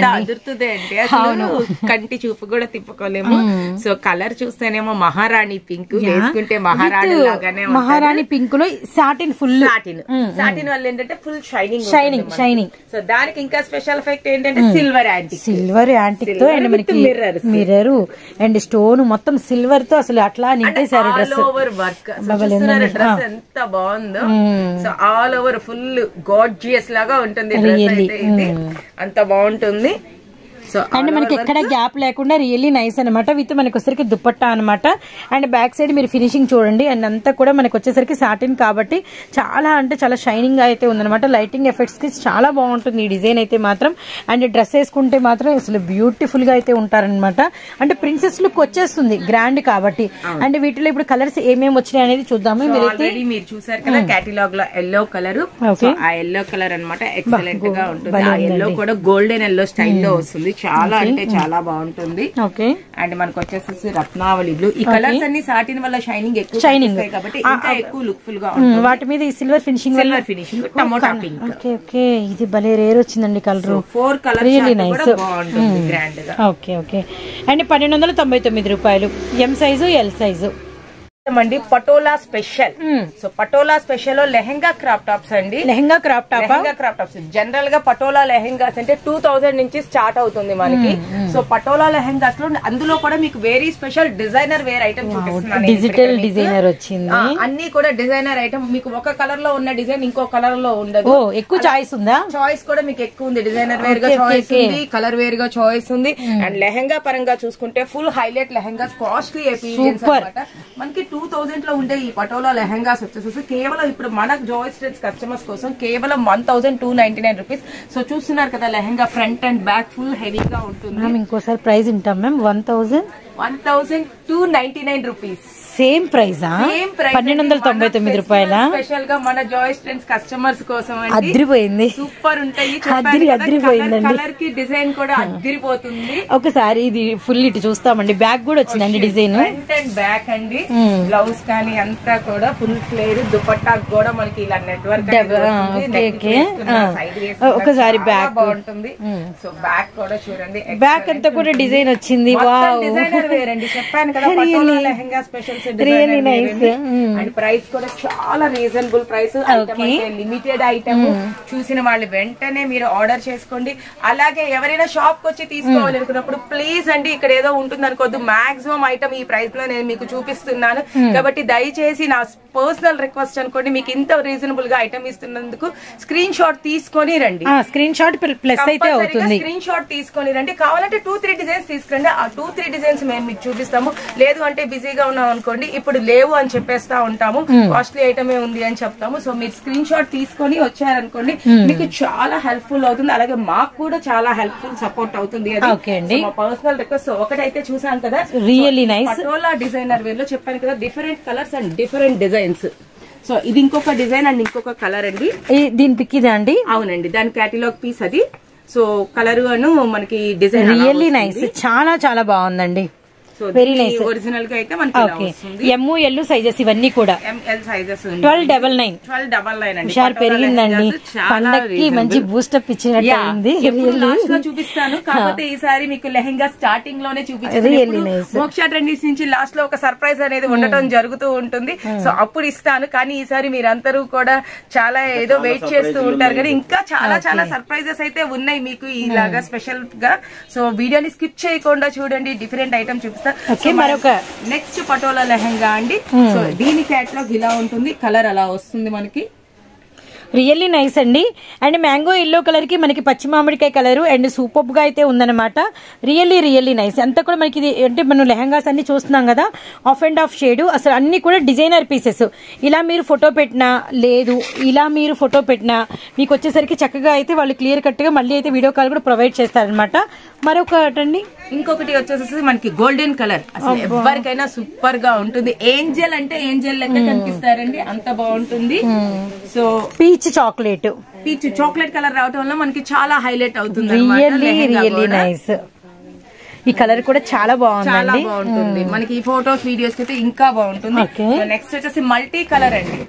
Speaker 2: అదురుతుంది అంటే అసలు కంటి చూపు కూడా తిప్పుకోలేము. సో కలర్ చూస్తేనేమో మహారాణి పింక్, వేసుకుంటే మహారాణి లాగానే
Speaker 1: మహారాణి పింక్ లో సాటిన్ ఫుల్
Speaker 2: సాటిన్ వల్ల ఏంటంటే ఫుల్
Speaker 1: షైనింగ్.
Speaker 2: సో దానికి ఇంకా స్పెషల్ ఎఫెక్ట్ ఏంటంటే సిల్వర్ యాంటిక్
Speaker 1: తో అండ్ మనకి మిర్రర్ అండ్ స్టోన్ మొత్తం సిల్వర్ తో అసలు అట్లా నింపేశారు డ్రెస్.
Speaker 2: వర్క్ డ్రెస్ ఎంత బాగుందో. So all over full gorgeous లాగా ఉంటుంది డ్రెస్ అయితే. ఇది అంత బాగుంటుంది. సో
Speaker 1: అండ్ మనకి ఎక్కడ గ్యాప్ లేకుండా రియల్లీ నైస్ అనమాట. విత్ మనకి వచ్చేసరికి దుపట్టా అనమాట. అండ్ బ్యాక్ సైడ్ మీరు ఫినిషింగ్ చూడండి. అండ్ అంతా కూడా మనకి వచ్చేసరికి సాటిన్ కాబట్టి చాలా అంటే చాలా షైనింగ్ గా అయితే ఉందన్నమాట. లైటింగ్ ఎఫెక్ట్స్ కి చాలా బాగుంటుంది ఈ డిజైన్ అయితే మాత్రం. అండ్ డ్రెస్ వేసుకుంటే మాత్రం అసలు బ్యూటిఫుల్ గా అయితే ఉంటారనమాట. అంటే ప్రిన్సెస్ లుక్ వచ్చేస్తుంది గ్రాండ్ కాబట్టి. అండ్ వీటిలో ఇప్పుడు కలర్స్ ఏమేమి వచ్చినాయి అనేది చూద్దాము.
Speaker 2: మీరు చూసారు కదా కేటలాగ్ లో ఎల్లో కలర్. ఆ ఎల్లో కలర్ అనమాట ఎక్సలెంట్ గా ఉంటుంది. ఆ ఎల్లో కూడా గోల్డెన్ ఎల్లో స్టైల్లో వస్తుంది. చాలా అంటే చాలా బాగుంటుంది. అండ్ మనకు వచ్చేసి రత్నావళి బ్లూ. ఈ కలర్స్ అన్ని సాటిన్ వల్ల షైనింగ్ కాబట్టి ఇంకా ఎక్కువ లుక్ ఫుల్ గా ఉంటుంది.
Speaker 1: వాటి మీద ఈ silver finishing
Speaker 2: tomato pink.
Speaker 1: Okay ఇది భలే రేర్ వచ్చిందండి కలర్.
Speaker 2: 4 కలర్స్ బాగుంటుంది గ్రాండ్ గా.
Speaker 1: ఓకే అండ్ 1299 రూపాయలు. ఎం సైజు ఎల్ సైజు
Speaker 2: అండి. Patola special. So patola special లో లెహంగా క్రాప్ టాప్స్ అండి.
Speaker 1: లెహంగా క్రాప్ టాప్స్
Speaker 2: జనరల్ గా పటోలా లెహంగాస్ అంటే 2000 నుంచి స్టార్ట్ అవుతుంది మనకి. సో పటోలా లెహంగాస్ లో అందులో కూడా మీకు very special designer wear item చూపిస్తున్నాను.
Speaker 1: డిజిటల్ డిజైనర్ వచ్చింది.
Speaker 2: అన్ని కూడా డిజైనర్ ఐటమ్. మీకు ఒక కలర్ లో ఉన్న డిజైన్ ఇంకో కలర్ లో ఉండదు.
Speaker 1: ఎక్కువ చాయిస్ ఉందా?
Speaker 2: చాయిస్ కూడా మీకు ఎక్కువ ఉంది. డిజైనర్ వేర్ గా చాయిస్ ఉంది, కలర్ వేర్ గా చాయిస్ ఉంది. అండ్ లెహంగా పరంగా చూసుకుంటే full highlight lehengas, costly experience అన్నమాట. మనకి 2000 లో ఉండే ఈ పటోలా లెహంగాస్ వచ్చేసి కేవలం ఇప్పుడు మన జాయ్స్ ట్రెండ్స్ కస్టమర్స్ కోసం కేవలం 1299 రూపీస్. సో చూస్తున్నారు కదా lehenga front and back full హెవీగా ఉంటుంది.
Speaker 1: ఇంకోసారి ప్రైస్ ఉంటాం మ్యామ్.
Speaker 2: 1299 రూపీస్.
Speaker 1: సేమ్ ప్రైజా? 1299 రూపాయల.
Speaker 2: స్పెషల్ గా మన జాయ్స్ ట్రెండ్స్ కస్టమర్స్ కోసం
Speaker 1: అదిరిపోయింది.
Speaker 2: సూపర్ ఉంటాయి.
Speaker 1: అదిరిపోయిందండి.
Speaker 2: కలర్ కి డిజైన్ కూడా అదిరిపోతుంది.
Speaker 1: ఒకసారి ఇది ఫుల్ ఇటు చూస్తామండి. బ్యాక్ కూడా వచ్చిందండి డిజైన్.
Speaker 2: ఫ్రంట్ అండ్ బ్యాక్ అండి. బ్లౌజ్ కానీ అంతా కూడా ఫుల్ ఫ్లేర్. దుపట్టా కూడా మనకి ఇలా నెట్వర్క్
Speaker 1: ఒకసారి బ్యాక్
Speaker 2: బాగుంటుంది. సో బ్యాక్ కూడా చూడండి.
Speaker 1: బ్యాక్ అంతా కూడా డిజైన్ వచ్చింది.
Speaker 2: డిజైనర్ వేర్ అండి. చెప్పాను కదా patola lehenga special. And price కూడా చాలా రీజనబుల్ ప్రైస్. Limited item. చూసిన వాళ్ళు వెంటనే మీరు ఆర్డర్ చేసుకోండి. అలాగే ఎవరైనా షాప్ కి వచ్చి తీసుకోవాలి అనుకున్నప్పుడు ప్లీజ్ అండి ఇక్కడ ఏదో ఉంటుంది అనుకోవద్దు. మాక్సిమం ఐటమ్ ఈ ప్రైస్ లో నేను మీకు చూపిస్తున్నాను కాబట్టి దయచేసి నా పర్సనల్ రిక్వెస్ట్ అనుకోండి. మీకు ఇంత రీజనబుల్ గా ఐటమ్ ఇస్తున్నందుకు స్క్రీన్ షాట్ తీసుకొని రండి.
Speaker 1: స్క్రీన్ షాట్ ప్లస్ అయితే అవుతుంది.
Speaker 2: స్క్రీన్ షాట్ తీసుకొని రండి. కావాలంటే 2-3 డిజైన్స్ తీసుకురండి. ఆ 2-3 డిజైన్స్ మేము మీకు చూపిస్తాము. లేదు అంటే బిజీగా ఉన్నాం అనుకోండి, ఇప్పుడు లేవు అని చెప్పేస్తా ఉంటాము. కాస్ట్లీ ఐటమే ఉంది అని చెప్తాము. సో మీరు స్క్రీన్ షాట్ తీసుకొని వచ్చారనుకోండి మీకు చాలా హెల్ప్ఫుల్ అవుతుంది. అలాగే మాకు కూడా చాలా హెల్ప్ఫుల్ సపోర్ట్ అవుతుంది. అది మా పర్సనల్ రిక్వెస్ట్. ఒకటైతే చూసాం కదా
Speaker 1: really nice
Speaker 2: Patola designer wear లో చెప్పాను కదా different colours and different designs. So ఇది ఇంకొక డిజైన్ అండ్ ఇంకొక కలర్ అండి.
Speaker 1: దీని పిక్ ఇదా అండి?
Speaker 2: అవునండి దాని కేటలాగ్ పీస్ అది. సో కలర్ అను మనకి డిజైన్
Speaker 1: రియల్లీ నైస్. చాలా చాలా బాగుందండి.
Speaker 2: Very nice. ఒరిజినల్ గా అయితే మనకి ఇలా వస్తుంది.
Speaker 1: ఎమ్ ఎల్ సైజెస్ ఇవన్నీ కూడా
Speaker 2: ఎంఎల్ సైజెస్
Speaker 1: 1299 అండి. షార్ పెరిగిందండి. పండక్కి మంచి బూస్టప్ ఇచ్చినట్టు అయింది.
Speaker 2: లాస్ట్ లో చూపిస్తాను. కాకపోతే ఈసారి మీకు లెహంగా స్టార్టింగ్ లోనే చూపించాను. మోక్ష ట్రెండీస్ నుంచి లాస్ట్ లో ఒక సర్ప్రైజ్ అనేది ఉండటం జరుగుతూ ఉంటుంది. సో అప్పుడు ఇస్తాను. కానీ ఈసారి మీరందరూ కూడా చాలా ఏదో వెయిట్ చేస్తూ ఉంటారు కానీ ఇంకా చాలా చాలా సర్ప్రైజెస్ అయితే ఉన్నాయి మీకు ఇలాగా స్పెషల్ గా. సో వీడియోని స్కిప్ చేయకుండా చూడండి. డిఫరెంట్ ఐటమ్ చూపిస్తాను.
Speaker 1: మరొక
Speaker 2: నెక్స్ట్ పటోలా లెహంగా అండి. సో దీని క్యాటలాగ్ ఇలా ఉంటుంది. కలర్ అలా వస్తుంది మనకి.
Speaker 1: రియల్లీ నైస్ అండి. అండ్ మ్యాంగో ఎల్లో కలర్ కి మనకి పచ్చి మామిడికాయ కలర్ అండ్ సూపర్ గా అయితే ఉందన్నమాట. Really nice. అంతా కూడా మనకి ఇది అంటే మనం లెహంగాస్ అన్ని చూస్తున్నాం కదా ఆఫ్ అండ్ ఆఫ్ షేడ్. అసలు అన్ని కూడా డిజైనర్ పీసెస్. ఇలా మీరు ఫోటో పెట్టినా లేదు ఇలా మీరు ఫోటో పెట్టినా మీకు వచ్చేసరికి చక్కగా అయితే వాళ్ళు క్లియర్ కట్ గా మళ్ళీ అయితే వీడియో కాల్ కూడా ప్రొవైడ్ చేస్తారనమాట. మరొకటండి
Speaker 2: ఇంకొకటి వచ్చేసి మనకి గోల్డెన్ కలర్. అసలు ఎవరికైనా సూపర్ గా ఉంటుంది. ఏంజల్ అంటే ఏంజల్ లెక్క కనిపిస్తారండి. అంత బాగుంటుంది. సో
Speaker 1: పీచ్ చాక్లెట్
Speaker 2: కలర్ రావడం వల్ల మనకి చాలా హైలైట్ అవుతుంది.
Speaker 1: Really nice. ఈ కలర్ కూడా చాలా బాగుంటుంది.
Speaker 2: మనకి ఈ ఫోటోస్ వీడియోస్ అయితే ఇంకా బాగుంటుంది. నెక్స్ట్ వచ్చేసి మల్టీ కలర్ అండి.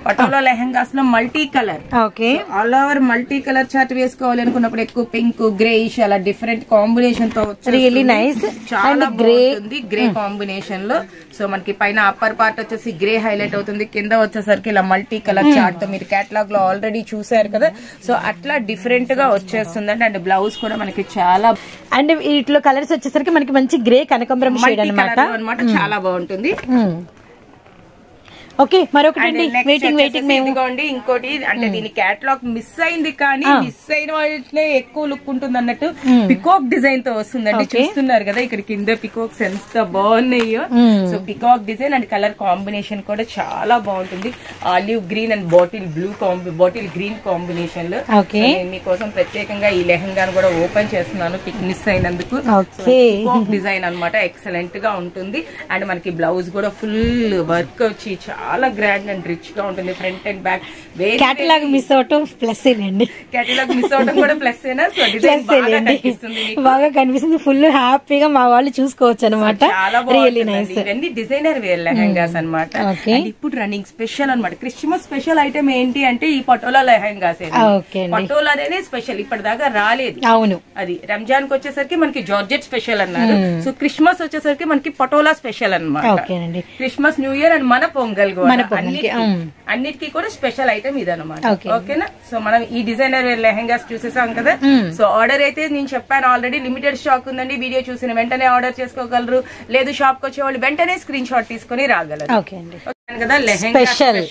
Speaker 2: పటోలా లెహంగాస్ లో multi colour.
Speaker 1: Okay,
Speaker 2: all over multi colour chart వేసుకోవాలి అనుకున్నప్పుడు ఎక్కువ పింక్, గ్రేయిష్ అలా డిఫరెంట్ కాంబినేషన్ తో
Speaker 1: రియల్లీ నైస్.
Speaker 2: చాలా బాగుంటుంది గ్రే కాంబినేషన్ లో. సో మనకి పైన అప్పర్ పార్ట్ వచ్చేసి గ్రే హైలైట్ అవుతుంది, కింద వచ్చేసరికి ఇలా మల్టీ కలర్ చార్ట్ తో మీరు కేటలాగ్ లో ఆల్రెడీ చూసారు కదా. సో అట్లా డిఫరెంట్ గా వచ్చేస్తుందండి. అండ్ బ్లౌజ్ కూడా మనకి చాలా
Speaker 1: అండ్ వీటిలో కలర్స్ వచ్చేసరికి మనకి మంచి గ్రే కనకాంబరం షేడ్
Speaker 2: అన్నమాట. చాలా బాగుంటుంది.
Speaker 1: ఓకే, మరొకటి వెయిటింగ్
Speaker 2: ఇదిగోండి ఇంకోటి. అంటే దీని కేటలాగ్ మిస్ అయింది, కానీ మిస్ అయిన వాటినే ఎక్కువ లుక్ ఉంటుంది అన్నట్టు పికాక్ డిజైన్ తో వస్తుందండి. చూస్తున్నారు కదా ఇక్కడ కింద పికాక్స్ ఎంత బాగున్నాయో. So peacock design and colour combination కూడా చాలా బాగుంటుంది. Olive green and bottle green combination లో. మీకోసం ప్రత్యేకంగా ఈ లెహంగాను కూడా ఓపెన్ చేస్తున్నాను పిక్ మిస్ అయినందుకు. పికాక్ డిజైన్ అన్నమాట, ఎక్సలెంట్ గా ఉంటుంది. అండ్ మనకి బ్లౌజ్ కూడా ఫుల్ వర్క్ వచ్చి చాలా గ్రాండ్ అండ్ రిచ్ గా ఉంటుంది. Front and back
Speaker 1: catalogue miss అవటం ప్లస్ ఏనండి.
Speaker 2: కేటలాగ్ మిస్ అవటం కూడా ప్లస్ ఏనా. సో డిజైన్
Speaker 1: బాగా కనిపిస్తుంది, ఫుల్ హ్యాపీగా మా వాళ్ళు చూసుకోవచ్చు అనమాట. Really nice.
Speaker 2: ఇవన్నీ డిజైనర్ వేర్ లెహంగాస్ అనమాట. ఇప్పుడు రన్నింగ్ స్పెషల్ అనమాట. క్రిస్మస్ స్పెషల్ ఐటమ్ ఏంటి అంటే ఈ పటోలా లెహంగాస్. పటోలా అనేది స్పెషల్, ఇప్పటిదాకా రాలేదు.
Speaker 1: అవును,
Speaker 2: అది రంజాన్ కి వచ్చేసరికి మనకి జార్జెట్ స్పెషల్ అన్నారు. సో క్రిస్మస్ వచ్చేసరికి మనకి పటోలా స్పెషల్ అనమాట. క్రిస్మస్, న్యూ ఇయర్ అండ్ మన పొంగల్ అన్నిటికీ కూడా స్పెషల్ ఐటమ్ ఇదన్నమాట. ఓకేనా. సో మనం ఈ డిజైనర్ వేర్ లెహంగాస్ చూసేసాం కదా. సో ఆర్డర్ అయితే నేను చెప్పాను ఆల్రెడీ, లిమిటెడ్ స్టాక్ ఉందండి. వీడియో చూసిన వెంటనే ఆర్డర్ చేసుకోగలరు, లేదు షాప్ కి వచ్చే వాళ్ళు వెంటనే స్క్రీన్ షాట్ తీసుకుని రాగలరు కదా. Lehenga special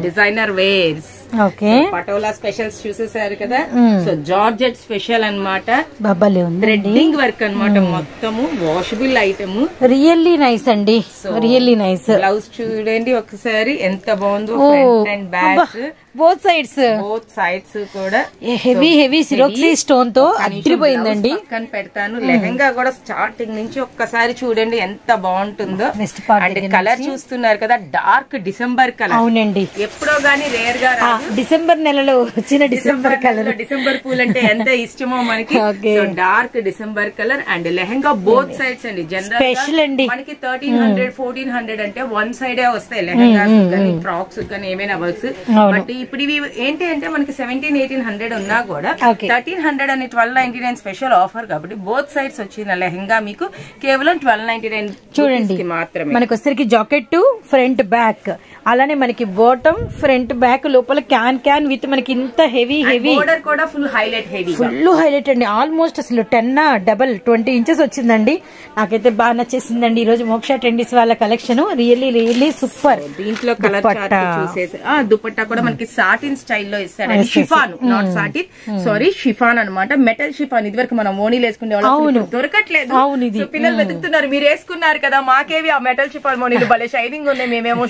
Speaker 2: designer wears. Patola specials చూసేసారు కదా. సో జార్జెట్ స్పెషల్ అన్నమాట. థ్రెడ్డింగ్ వర్క్ అన్నమాట, మొత్తము వాషబుల్ ఐటమ్.
Speaker 1: రియల్లీ నైస్ అండి, రియల్లీ నైస్.
Speaker 2: బ్లౌజ్ చూడండి ఒకసారి ఎంత బాగుందో. Front and back
Speaker 1: both sides కూడా హెవీ సిరోక్సీ స్టోన్ తో అదిరిపోయిందండి.
Speaker 2: పక్కన పెడతాను. లెహంగా కూడా స్టార్టింగ్ నుంచి ఒక్కసారి చూడండి ఎంత బాగుంటుందో. అండ్ కలర్ చూస్తున్నారు కదా, డార్క్ డిసెంబర్ కలర్.
Speaker 1: అవునండి,
Speaker 2: ఎప్పుడో గానీ రేర్ గా
Speaker 1: డిసెంబర్ నెలలో వచ్చిన డిసెంబర్ కలర్.
Speaker 2: డిసెంబర్ పూల్ అంటే ఎంత ఇష్టమో మనకి. Dark December colour and lehenga both sides అండి. జనరల్ అండి మనకి 1300 1400 అంటే వన్ సైడే వస్తాయి లెహంగాస్ కానీ ఫ్రాక్స్ కానీ ఏమైనా వర్క్స్. బట్ ఇప్పుడు ఇవి ఏంటి అంటే మనకి 1700-1800 ఉన్నా కూడా 1300 అని 1299 స్పెషల్ ఆఫర్ కాబట్టి బోత్ సైడ్స్ వచ్చిన లెహంగా మీకు కేవలం 1299
Speaker 1: చూడండి
Speaker 2: మాత్రమే.
Speaker 1: మనకి వచ్చేసరికి జాకెట్ ఫ్రంట్ బ్యాక్, అలానే మనకి బాటమ్ ఫ్రంట్ బ్యాక్, లోపల క్యాన్ విత్ మనకి ఇంత హెవీ
Speaker 2: బోర్డర్ కూడా ఫుల్ హైలైట్
Speaker 1: అండి. ఆల్మోస్ట్ అసలు 20 ఇంచెస్ వచ్చిందండి. నాకైతే బాగా నచ్చేసిందండి ఈ రోజు మోక్ష ట్రెండీస్ వాళ్ళ కలెక్షన్. Really super.
Speaker 2: దీంట్లో కలర్ చూసేసి దుపట్టా కూడా మనకి సాటిన్ స్టైల్లో ఇస్తాడండి. Chiffon, not satin, sorry chiffon అనమాట. Metal chiffon. ఇది వరకు మనం ఓనీలు వేసుకునే వాళ్ళు దొరకట్లేదు. పిల్లలు వెతుకుతున్నారు, మీరు వేసుకున్నారు కదా మాకేవి ఆ మెటల్ షిఫాన్ మోనీలు భలే షైనింగ్ ఉన్నాయి, మేమేమో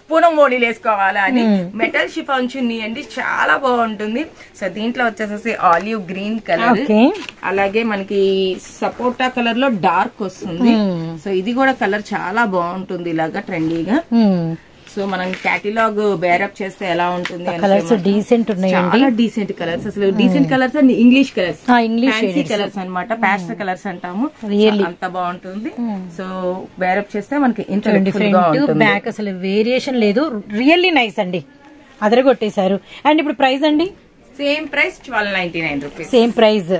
Speaker 2: పూనం మోనీలు వేసుకోవాలా అని. మెటల్ షిఫాన్ చున్నీ అండి, చాలా బాగుంటుంది. సో దీంట్లో వచ్చేసేసి ఆలివ్ గ్రీన్ కలర్, అలాగే మనకి సపోటా కలర్ లో డార్క్ వస్తుంది. సో ఇది కూడా కలర్ చాలా బాగుంటుంది ఇలాగా ట్రెండీగా. సో మనం కేటలాగ్ బేరప్ చేస్తే ఎలా ఉంటుంది.
Speaker 1: కలర్స్ డీసెంట్ ఉన్నాయండి,
Speaker 2: చాలా డీసెంట్ కలర్స్. అసలు decent colours and English colours, fancy colours అనమాట. ప్యాస్టల్ కలర్స్ అంటాము. అంత బాగుంటుంది. సో బేరప్ చేస్తే మనకి ఇంత డిఫరెంట్
Speaker 1: బ్యాక్, అసలు వేరియేషన్ లేదు. రియల్లీ నైస్ అండి, అదరగొట్టేశారు. అండ్ ఇప్పుడు ప్రైస్ అండి
Speaker 2: same price 1299 rupees.
Speaker 1: Same price.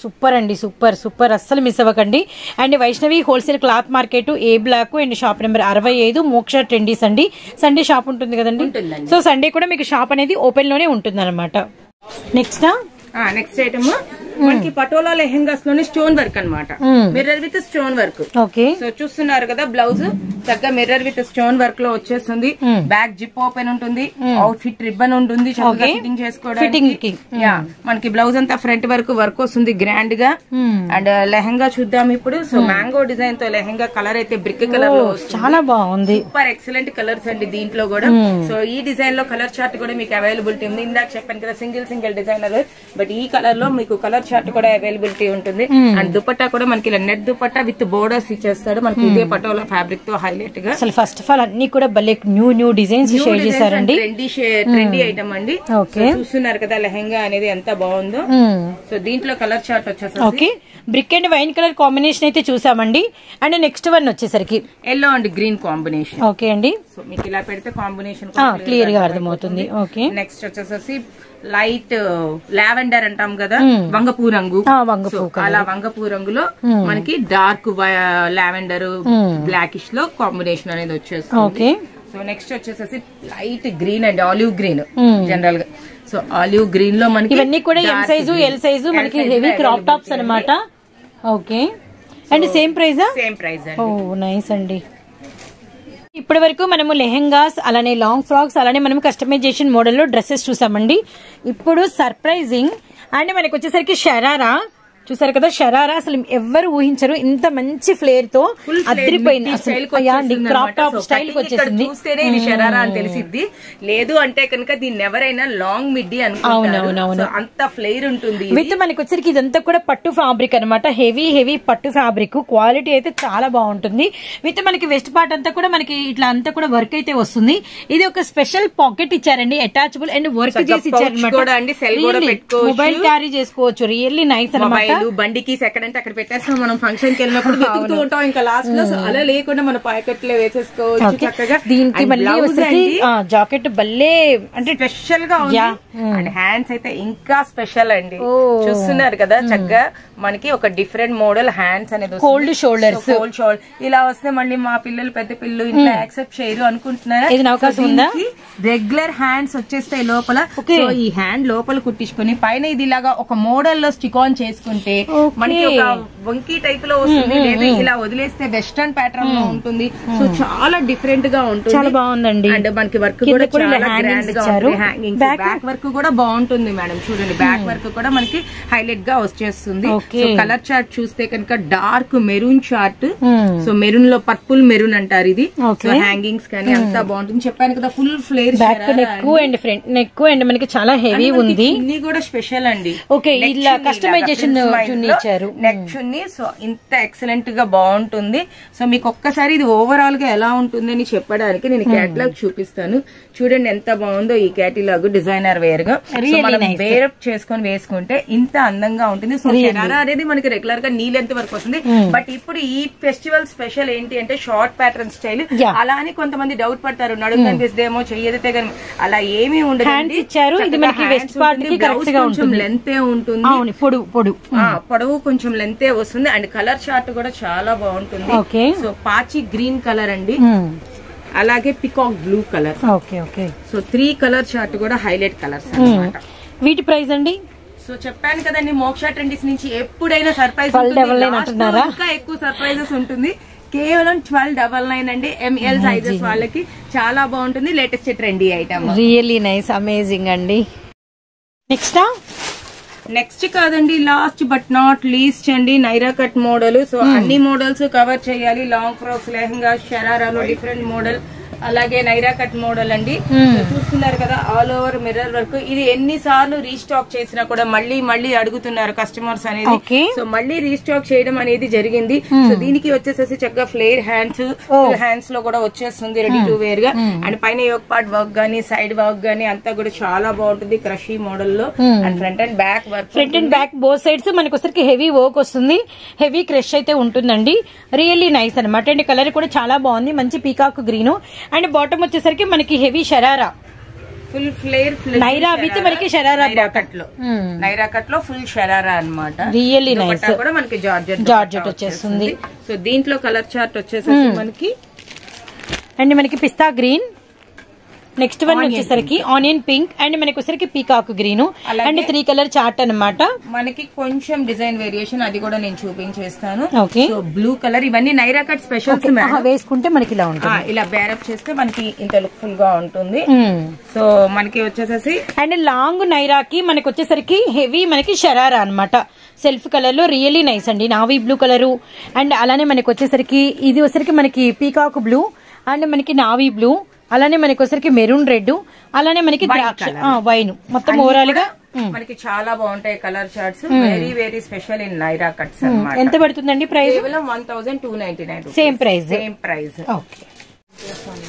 Speaker 1: Super అండి, సూపర్ అస్సలు మిస్ అవ్వకండి. And Vaishnavi wholesale cloth market, A block and shop number 65, Moksha ట్రెండీస్ అండి. సండే షాప్ ఉంటుంది కదండి. సో సండే కూడా మీకు షాప్ అనేది ఓపెన్ లోనే ఉంటుంది అనమాట.
Speaker 2: నెక్స్ట్ ఐటమ్ మనకి పటోలా లెహంగాస్ లోనే స్టోన్ వర్క్ అనమాట. Mirror with stone work. So చూస్తున్నారు కదా, బ్లౌజ్ చక్కగా మిర్రర్ విత్ స్టోన్ వర్క్ లో వచ్చేస్తుంది. బ్యాక్ జిప్ ఓపెన్ ఉంటుంది, అవుట్ ఫిట్ రిబ్బన్ ఉంటుంది చక్కగా ఫిట్టింగ్ చేసుకోవడానికి. మనకి బ్లౌజ్ అంతా ఫ్రంట్ వర్క్ వస్తుంది గ్రాండ్ గా. అండ్ లెహంగా చూద్దాం ఇప్పుడు. సో మ్యాంగో డిజైన్ తో లెహంగా, కలర్ అయితే బ్రిక్ కలర్ లో
Speaker 1: చాలా బాగుంది.
Speaker 2: సూపర్ ఎక్సలెంట్ కలర్స్ అండి దీంట్లో కూడా. సో ఈ డిజైన్ లో కలర్ చార్ట్ కూడా మీకు అవైలబిలిటీ ఉంది. ఇందాక చెప్పాను కదా సింగిల్ డిజైనర్, బట్ ఈ కలర్ లో మీకు కలర్ చార్ట్ కూడా అవైలబిలిటీ ఉంటుంది. అండ్ దుపట్టా కూడా మనకి ఇలా నెట్ దుపట్టా విత్ బోర్డర్స్ ఇచ్చేస్తాడు మనకి ఇదే పటోలా ఫ్యాబ్రిక్ తో హైలైట్ గా.
Speaker 1: అసలు ఫస్ట్ ఆఫ్ ఆల్ అన్ని కూడా భలే న్యూ డిజైన్స్ షేర్ చేశారండి.
Speaker 2: ట్రెండీ ఐటమ్ అండి. చూస్తున్నారు కదా లెహంగా అనేది ఎంత బాగుందో. సో దీంట్లో కలర్ చార్ట్ వచ్చేసరికి
Speaker 1: okay brick and wine colour combination అయితే చూసామండి. అండ్ నెక్స్ట్ వన్ వచ్చేసరికి
Speaker 2: yellow and green combination.
Speaker 1: Okay అండి,
Speaker 2: సో మీకు ఇలా పెడితే కాంబినేషన్
Speaker 1: క్లియర్ గా అర్థమవుతుంది. ఓకే
Speaker 2: నెక్స్ట్ వచ్చేసి లైట్ లావెండర్ అంటాం కదా, వంగపూ రంగు. అలా వంగపూ రంగులో మనకి డార్క్ లావెండర్ బ్లాకిష్ లో కాంబినేషన్ అనేది వచ్చేస్తుంది. సో నెక్స్ట్ వచ్చేసి light green and olive green general గా. సో ఆలివ్ గ్రీన్ లో మనకి
Speaker 1: ఇవన్నీ కూడా ఎం సైజు ఎల్ సైజు మనకి హెవీ క్రాప్ టాప్స్ అన్నమాట. Okay and same price.
Speaker 2: Same price.
Speaker 1: Oh nice అండి. ఇప్పటి వరకు మనము లెహెంగాస్ అలానే లాంగ్ ఫ్రాక్స్ అలానే మనం కస్టమైజేషన్ మోడల్లో డ్రెస్సెస్ చూసామండి. ఇప్పుడు సర్ప్రైజింగ్ అండ్ మనకి వచ్చేసరికి షరారా చూసారు కదా. షరారా అసలు ఎవరు ఊహించరు ఇంత మంచి ఫ్లేర్ తో అదిరిపోయింది. క్రాప్ టాప్ స్టైల్ వచ్చేసింది.
Speaker 2: చూస్తేనే ఇది షరారా అని తెలిసిద్ది. లేదు అంటే కనుక దీన్ని ఎవరైనా లాంగ్ మిడ్డీ అనుకుంటారు. అంత ఫ్లేర్ ఉంటుంది.
Speaker 1: విత్ మనకి వచ్చరికి ఇదంతా కూడా పట్టు ఫ్యాబ్రిక్ అనమాట. హెవీ పట్టు ఫ్యాబ్రిక్ క్వాలిటీ అయితే చాలా బాగుంటుంది. విత్ మనకి వెస్ట్ పార్ట్ అంతా కూడా మనకి ఇట్లా అంతా కూడా వర్క్ అయితే వస్తుంది. ఇది ఒక స్పెషల్ పాకెట్ ఇచ్చారండి అటాచబుల్ అండ్ వర్క్ చేసి ఇచ్చారు. మొబైల్ క్యారీ చేసుకోవచ్చు. రియల్లీ నైస్ అనమాట.
Speaker 2: బండికి ఎక్కడంటే అక్కడ పెట్టేస్తాం మనం ఫంక్షన్ కి వెళ్ళినప్పుడు వెతుకుతూ ఉంటాం. ఇంకా లాస్ట్ లో అలా లేకుండా మన పాకెట్ లో వేసేసుకోవచ్చు చక్కగా.
Speaker 1: దీనికి జాకెట్ బల్లే అంటే
Speaker 2: స్పెషల్ గా ఉంది. అండ్ హ్యాండ్స్ అయితే ఇంకా స్పెషల్ అండి. చూస్తున్నారు కదా చక్కగా మనకి ఒక డిఫరెంట్ మోడల్ హ్యాండ్స్ అనేది
Speaker 1: కోల్డ్ షోల్డర్స్.
Speaker 2: ఇలా వస్తే మళ్ళీ మా పిల్లలు పెద్ద పిల్లలు ఇంట్లో యాక్సెప్ట్ చేయరు అనుకుంటున్నారా?
Speaker 1: ఏదైనా అవకాశం ఉందా?
Speaker 2: రెగ్యులర్ హ్యాండ్స్ వచ్చేస్తాయి లోపల. సో ఈ హ్యాండ్ లోపల కుట్టించుకొని పైన ఇది ఇలాగా ఒక మోడల్ లో స్టిక్ ఆన్ చేసుకుంటే మనకి ఒక వంకీ టైప్ లో వస్తుంది. లేదా ఇలా వదిలేస్తే వెస్టర్న్ ప్యాటర్న్ లో ఉంటుంది. సో చాలా డిఫరెంట్ గా ఉంటుంది.
Speaker 1: చాలా బాగుందండి.
Speaker 2: అండ్ మనకి వర్క్ కూడా చాలా గ్రాండ్ గా ఉంటుంది. హ్యాంగింగ్స్ బ్యాక్ వర్క్ కూడా బాగుంటుంది మేడం. చూడండి బ్యాక్ వర్క్ కూడా మనకి హైలైట్ గా వచ్చేస్తుంది. సో కలర్ చార్ట్ చూస్తే కనుక dark maroon chart. So maroon లో పర్పుల్ మెరూన్ అంటారు ఇది. సో హ్యాంగింగ్స్ కానీ అంతా బాగుంటుంది. చెప్పాను కదా full flare
Speaker 1: neck and front neck and మనకి చాలా హెవీ ఉంది.
Speaker 2: చున్నీ కూడా స్పెషల్ అండి.
Speaker 1: ఓకే ఇలా కస్టమైజేషన్ ఇచ్చారు
Speaker 2: నెక్ చున్నీ. సో ఇంత ఎక్సలెంట్ గా బాగుంటుంది. సో మీకు ఒక్కసారి ఇది ఓవరాల్ గా ఎలా ఉంటుంది అని చెప్పడానికి నేను క్యాటలాగ్ చూపిస్తాను. చూడండి ఎంత బాగుందో ఈ క్యాటలాగ్ డిజైనర్ వేర్ గా. వేరప్ చేసుకొని వేసుకుంటే ఇంత అందంగా ఉంటుంది. సో షరారా అనేది మనకి రెగ్యులర్ గా నీ లెంత్ వరకు వస్తుంది. బట్ ఇప్పుడు ఈ ఫెస్టివల్ స్పెషల్ ఏంటి అంటే షార్ట్ ప్యాటర్న్ స్టైల్. అలా అని కొంతమంది డౌట్ పడతారు నడుము కనిపిస్తేమో చెయ్యదితే కానీ అలా ఏమీ ఉండదు. కొంచెం లెంత్ ఉంటుంది. పొడవు కొంచెం లెంతే వస్తుంది. అండ్ కలర్ చార్ట్ కూడా చాలా బాగుంటుంది. సో పాచి గ్రీన్ కలర్ అండి. అలాగే peacock blue colour. So 3 colour chart కూడా హైలైట్ కలర్స్ అన్నమాట.
Speaker 1: వీటి ప్రైస్ అండి?
Speaker 2: సో చెప్పాను కదండి మోక్ష ట్రెండీస్ నుంచి ఎప్పుడైనా సర్ప్రైజ్ ఇంకా ఎక్కువ సర్ప్రైజెస్ ఉంటుంది. కేవలం 1299 అండి. ఎంఎల్ సైజెస్ వాళ్ళకి చాలా బాగుంటుంది. Latest trendy item.
Speaker 1: Really nice amazing అండి.
Speaker 2: నెక్స్ట్ కాదండి లాస్ట్ బట్ నాట్ లీస్ట్ అండి నైరా కట్ మోడల్. సో అన్ని మోడల్స్ కవర్ చేయాలి. లాంగ్ ఫ్రాక్స్ లెహంగా షరారాలో డిఫరెంట్ మోడల్ అలాగే నైరా కట్ మోడల్ అండి. చూస్తున్నారు కదా ఆల్ ఓవర్ మిర్రర్ వర్క్. ఇది ఎన్నిసార్లు రీస్టాక్ చేసినా కూడా మళ్ళీ అడుగుతున్నారు కస్టమర్స్ అనేది. సో మళ్ళీ రీస్టాక్ చేయడం అనేది జరిగింది. సో దీనికి వచ్చేసేసి చక్కగా ఫ్లేర్ హ్యాండ్స్ లో కూడా వచ్చేస్తుంది రెడీ టు వేర్ గా. అండ్ పైన యోక్ పార్ట్ వర్క్ గానీ సైడ్ వర్క్ గానీ అంతా కూడా చాలా బాగుంటుంది క్రషీ మోడల్ లో. And front and back work.
Speaker 1: Front and back both sides మనకి వచ్చరికి హెవీ వర్క్ వస్తుంది. హెవీ క్రష్ అయితే ఉంటుందండి. రియల్లీ నైస్ అనమాట. అండ్ కలర్ కూడా చాలా బాగుంది. మంచి పీకాక్ గ్రీన్. అండ్ బాటమ్ వచ్చేసరికి మనకి heavy sharara
Speaker 2: full flare
Speaker 1: Naira with మనకి షరారా
Speaker 2: కట్ లో నైరా కట్ లో ఫుల్ షరారా అన్నమాట.
Speaker 1: Really nice.
Speaker 2: కూడా మనకి జార్జెట్
Speaker 1: వచ్చేస్తుంది.
Speaker 2: సో దీంట్లో కలర్ చార్ట్ వచ్చేసరికి మనకి
Speaker 1: అండ్ మనకి పిస్తా గ్రీన్. నెక్స్ట్ వన్ వచ్చేసరికి ఆనియన్ పింక్ అండ్ మనకి వచ్చేసరికి peacock green and 3 colour chart అన్నమాట.
Speaker 2: మనకి కొంచెం డిజైన్ వేరియేషన్ అది కూడా నేను చూపించేస్తాను. సో బ్లూ కలర్ ఇవన్నీ నైరా కట్ స్పెషల్స్
Speaker 1: వేసుకుంటే మనకి ఇలా ఉంటుంది.
Speaker 2: ఇలా బేరప్ చేస్తే మనకి ఇంత లుక్ఫుల్ గా ఉంటుంది. సో మనకి వచ్చేసేసి
Speaker 1: అండ్ లాంగ్ నైరాకి మనకి వచ్చేసరికి హెవీ మనకి షరారా అన్నమాట. సెల్ఫ్ కలర్ లో రియల్లీ నైస్ అండి. నావీ బ్లూ కలరు అండ్ అలానే మనకి వచ్చేసరికి ఇది వచ్చరికి మనకి పీకాక్ బ్లూ అండ్ మనకి నావీ బ్లూ అలానే మనకి వచ్చరికి మెరూన్ రెడ్ అలానే మనకి ద్రాక్ష వైన్ మొత్తం ఓవరాల్ గా
Speaker 2: మనకి చాలా బాగుంటాయి colour charts. Very very special in Naira cuts అన్నమాట.
Speaker 1: ఎంత పడుతుందండి ప్రైస్?
Speaker 2: కేవలం 1299.
Speaker 1: Same price. ఓకే.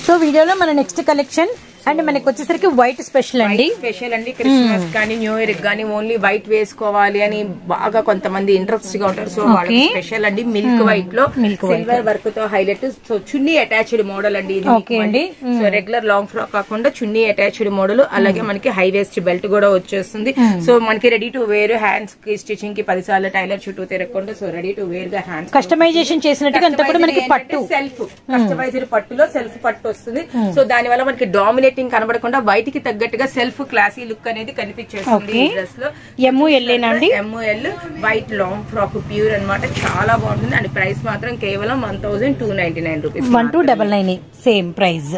Speaker 1: సో వీడియోలో మన నెక్స్ట్ కలెక్షన్ అండ్ మనకి వచ్చేసరికి వైట్ స్పెషల్ అండి.
Speaker 2: స్పెషల్ అండి క్రిస్మస్ కానీ న్యూ ఇయర్ కానీ ఓన్లీ వైట్ వేసుకోవాలి అని బాగా కొంతమంది ఇంట్రెస్ట్ గా ఉంటారు. సో వాళ్ళకి స్పెషల్ అండి మిల్క్ వైట్ లో సిల్వర్ వర్క్ తో హైలైట్. సో చున్నీ అటాచ్డ్ మోడల్ అండి ఇది. సో రెగ్యులర్ లాంగ్ ఫ్రాక్ కాకుండా చున్నీ అటాచ్డ్ మోడల్. అలాగే మనకి హై వేస్ట్ బెల్ట్ కూడా వచ్చేస్తుంది. సో మనకి రెడీ టు వేర్, హ్యాండ్స్ కి స్టిచింగ్ కి 10 సార్లు టైలర్ చుట్టూ తిరగకుండా సో రెడీ టు వేర్ గా హ్యాండ్స్
Speaker 1: కస్టమైజేషన్ చేసినట్టుగా అంతా కూడా మనకి పట్టు
Speaker 2: సెల్ఫ్ కస్టమైజ్డ్ పట్టులో సెల్ఫ్ పట్టు వస్తుంది. సో దాని వల్ల మనకి డామినేటింగ్ కనబడకుండా బయటికి తగ్గట్టుగా సెల్ఫ్ క్లాసీ లుక్ అనేది కనిపించేస్తుంది ఈ డ్రెస్ లో. ML white long frock pure అన్నమాట. చాలా బాగుంటుంది అండ్ ప్రైస్ మాత్రం కేవలం 1299 రూపీస్.
Speaker 1: 1299 same price.